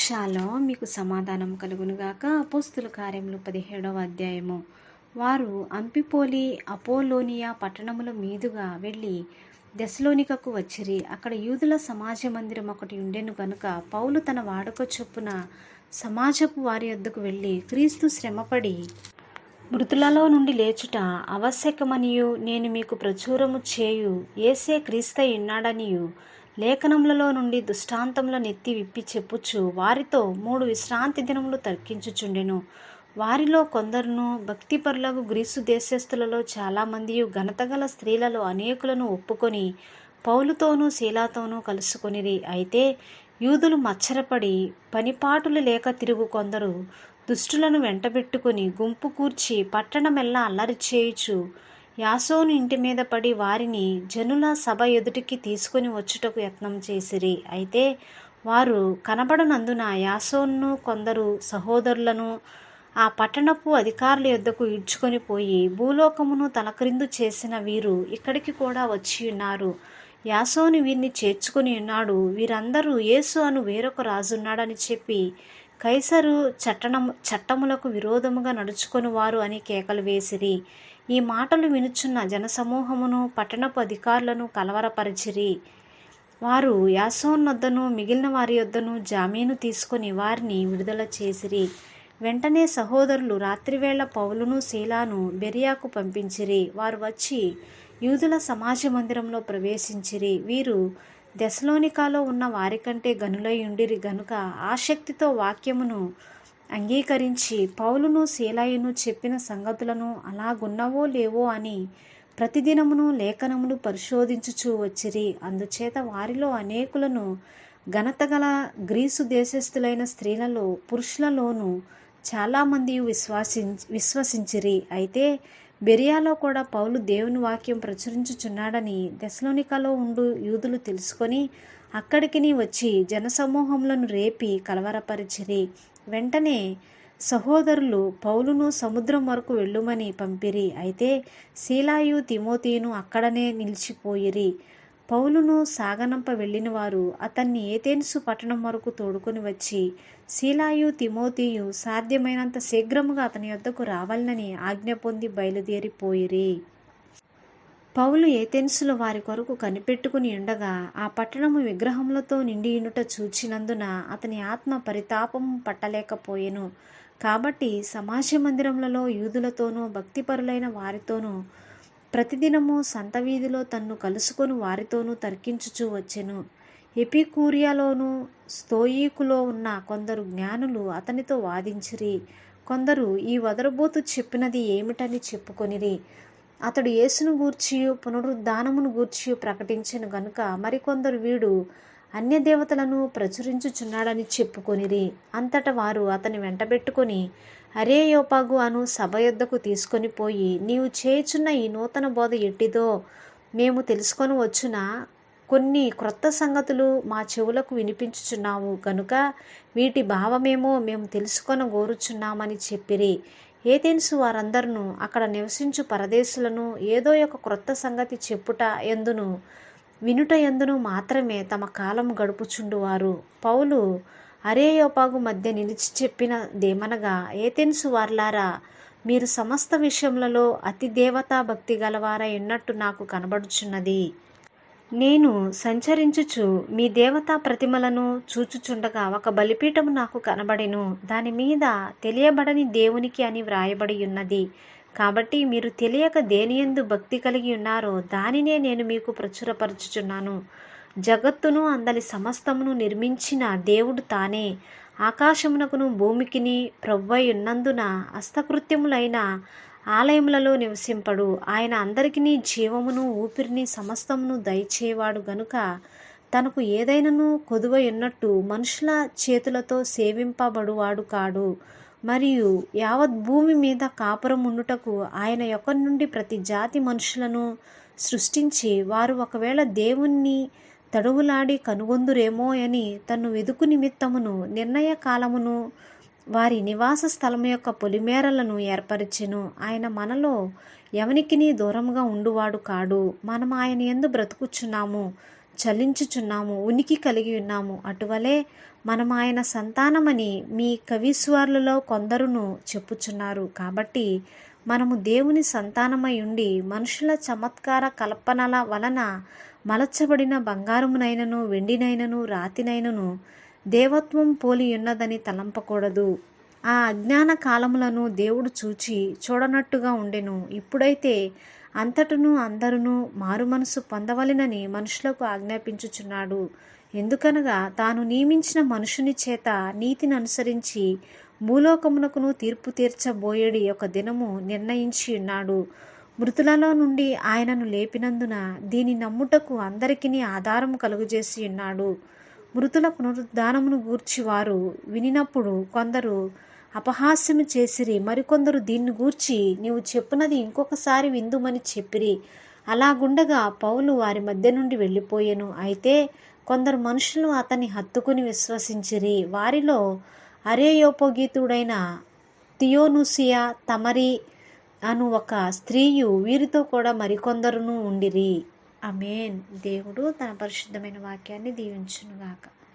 Shalom మీకు సమాధానం కలుగునుగాక. అపోస్తుల కార్యములు 17వ అధ్యాయము. వారు అంఫిపోలి అపోలోనియా పట్టణముల మీదుగా వెళ్ళి థెస్సలోనికకు వచ్చిరి. అక్కడ యూదుల సమాజ మందిరం ఒకటి ఉండెను గనుక పౌలు తన వాడుక చొప్పున సమాజపు వారి యొద్దకు వెళ్ళి, క్రీస్తు శ్రమపడి మృతులలో నుండి లేచుట ఆవశ్యకమనియు నేను మీకు ప్రచురము చేయు యేసే క్రీస్తై ఉన్నాడనియు లేఖనములలో నుండి దృష్టాంతముల నెత్తి విప్పి చెప్పుచు వారితో 3 విశ్రాంతి దినములు తర్కించుచుండెను. వారిలో కొందరును భక్తిపరులకు గ్రీసు దేశస్థులలో చాలామందియు ఘనతగల స్త్రీలలో అనేకులను ఒప్పుకొని పౌలుతోనూ శీలాతోనూ కలుసుకొనిరి. అయితే యూదులు మచ్చరపడి పనిపాటులు లేక తిరుగు కొందరు దుష్టులను వెంటబెట్టుకుని గుంపు కూర్చి పట్టణమెల్లా అల్లరి చేయుచు యాసోను ఇంటి మీద పడి వారిని జనుల సభ ఎదుటికి తీసుకుని వచ్చుటకు యత్నం చేసిరి. అయితే వారు కనబడనందున యాసోను కొందరు సహోదరులను ఆ పట్టణపు అధికారుల యొద్దకు ఈడ్చుకొని పోయి, భూలోకమును తలక్రిందు చేసిన వీరు ఇక్కడికి కూడా వచ్చి ఉన్నారు. యాసోను వీరిని చేర్చుకుని ఉన్నాడు. వీరందరూ యేసు అను వేరొక రాజున్నాడని చెప్పి కైసరు చట్టములకు విరోధముగా నడుచుకొని వారు అని కేకలు వేసిరి. ఈ మాటలు వినుచున్న జనసమూహమును పట్టణపు అధికారులను కలవరపరిచిరి. వారు యాసోనొద్దను మిగిలిన వారి యొద్దను జామీను తీసుకొని వారిని విడుదల చేసిరి. వెంటనే సహోదరులు రాత్రివేళ పౌలును శీలాను బెరియాకు పంపించిరి. వారు వచ్చి యూదుల సమాజ మందిరంలో ప్రవేశించిరి. వీరు థెస్సలోనికలో ఉన్న వారికంటే గనులై ఉండిరి గనుక ఆసక్తితో వాక్యమును అంగీకరించి పౌలును శీలాయును చెప్పిన సంగతులను అలాగున్నవో లేవో అని ప్రతిదినమును లేఖనములు పరిశోధించుచూ వచ్చిరి. అందుచేత వారిలో అనేకులను ఘనతగల గ్రీసు దేశస్థులైన స్త్రీలలో పురుషులలోనూ చాలామంది విశ్వసించిరి. అయితే బెరియాలో కూడా పౌలు దేవుని వాక్యం ప్రచురించుచున్నాడని థెస్సలోనికలో ఉండు యూదులు తెలుసుకొని అక్కడికి వచ్చి జనసమూహములను రేపి కలవరపరిచిరి. వెంటనే సహోదరులు పౌలును సముద్రం వరకు వెళ్ళుమని పంపిరి. అయితే శీలాయు తిమోతిను అక్కడనే నిలిచిపోయిరి. పౌలును సాగనంప వెళ్ళిన వారు అతన్ని ఏథెన్సు పట్టణం వరకు తోడుకొని వచ్చి శీలాయు తిమోతియు సాధ్యమైనంత శీఘ్రముగా అతని యొద్దకు రావాలని ఆజ్ఞ పొంది బయలుదేరిపోయిరి. పౌలు ఏథెన్సులో వారి కొరకు కనిపెట్టుకుని ఉండగా ఆ పట్టణము విగ్రహములతో నిండియుండుట చూచినందున అతని ఆత్మ పరితాపము పట్టలేకపోయెను. కాబట్టి సమాజ మందిరములలో యూదులతోనూ భక్తిపరులైన వారితోనూ ప్రతిదినము సంత వీధిలో తన్ను కలుసుకొని వారితోనూ తర్కించుచూ వచ్చెను. ఎపికూరియాలోను స్తోయికులో ఉన్న కొందరు జ్ఞానులు అతనితో వాదించిరి. కొందరు ఈ వదరబోతు చెప్పినది ఏమిటని చెప్పుకొనిరి. అతడు యేసును గూర్చియు పునరుద్ధానమును గూర్చియు ప్రకటించెను గనుక మరికొందరు వీడు అన్యదేవతలను ప్రచురించుచున్నాడని చెప్పుకొనిరి. అంతటా వారు అతని వెంటబెట్టుకొని అరేయోపాగు అను సభ యొద్దకు తీసుకొని పోయి, నీవు చేయుచున్న ఈ నూతన బోధ ఎట్టిదో మేము తెలుసుకొని వచ్చునా? కొన్ని క్రొత్త సంగతులు మా చెవులకు వినిపించుచున్నావు గనుక వీటి భావమేమో మేము తెలుసుకొనగోరుచున్నామని చెప్పిరి. ఏథెన్సు వారందరూ అక్కడ నివసించు పరదేశులను ఏదో ఒక క్రొత్త సంగతి చెప్పుట ఎందును వినుట ఎందును మాత్రమే తమ కాలం గడుపుచుండువారు. పౌలు అరేయోపాగు మధ్య నిలిచి చెప్పినదేమనగా, ఏథెన్సు వార్లారా, మీరు సమస్త విషయములలో అతి దేవతా భక్తి గలవారై ఉన్నట్టు నాకు కనబడుచున్నది. నేను సంచరించుచు మీ దేవతా ప్రతిమలను చూచుచుండగా ఒక బలిపీఠము నాకు కనబడెను. దాని మీద తెలియబడని దేవునికి అని వ్రాయబడి ఉన్నది. కాబట్టి మీరు తెలియక దేనియందు భక్తి కలిగి ఉన్నారో దానినే నేను మీకు ప్రచురపరచుచున్నాను. జగత్తును అందలి సమస్తమును నిర్మించిన దేవుడు తానే ఆకాశమునకును భూమికిని ప్రభువై ఉన్నందున హస్తకృత్యములైన ఆలయములలో నివసింపడు. ఆయన అందరికీ జీవమును ఊపిరిని సమస్తమును దయచేవాడు గనుక తనకు ఏదైనాను కొదువై ఉన్నట్టు మనుషుల చేతులతో సేవింపబడువాడు కాడు. మరియు యావత్ భూమి మీద కాపురం ఉండుటకు ఆయన యొక్క నుండి ప్రతి జాతి మనుషులను సృష్టించి వారు ఒకవేళ దేవుణ్ణి తడువులాడి కనుగొందురేమో అని తన్ను వెదుకు నిమిత్తమును నిర్ణయ కాలమును వారి నివాస స్థలము యొక్క పొలిమేరలను ఏర్పరిచెను. ఆయన మనలో ఎవనికిని దూరంగా ఉండువాడు కాడు. మనం ఆయన యందు బ్రతుకుచున్నాము. చలించుచున్నాము, ఉనికి కలిగి ఉన్నాము. అటువలే మనం ఆయన సంతానమని మీ కవీశ్వరులలో కొందరును చెప్పుచున్నారు. కాబట్టి మనము దేవుని సంతానమై ఉండి మనుషుల చమత్కార కల్పనల వలన మలచబడిన బంగారమునైనను వెండినైనను రాతినైనను దేవత్వం పోలి ఉన్నదని తలంపకూడదు. ఆ అజ్ఞాన కాలములను దేవుడు చూచి చూడనట్టుగా ఉండెను. ఇప్పుడైతే అంతటను అందరును మారుమనసు పొందవలెనని మనుషులకు ఆజ్ఞాపించుచున్నాడు. ఎందుకనగా తాను నియమించిన మనుషుని చేత నీతిని అనుసరించి భూలోకమునకును తీర్పు తీర్చబోయేడి ఒక దినము నిర్ణయించి ఉన్నాడు. మృతులలో నుండి ఆయనను లేపినందున దీని నమ్ముటకు అందరికీ ఆధారం కలుగజేసి ఉన్నాడు. మృతుల పునరుద్ధానమును గూర్చి వారు వినినప్పుడు కొందరు అపహాస్యము చేసిరి, మరికొందరు దీన్ని గూర్చి నీవు చెప్పునది ఇంకొకసారి విందుమని చెప్పిరి. అలాగుండగా పౌలు వారి మధ్య నుండి వెళ్ళిపోయెను. అయితే కొందరు మనుషులు అతన్ని హత్తుకుని విశ్వసించిరి. వారిలో అరేయోపగీతుడైన థియోనుసియా తమరి అను ఒక స్త్రీయు వీరితో కూడా మరికొందరును ఉండిరి. ఆమేన్. దేవుడు తన పరిశుద్ధమైన వాక్యాన్ని దీవించునుగాక.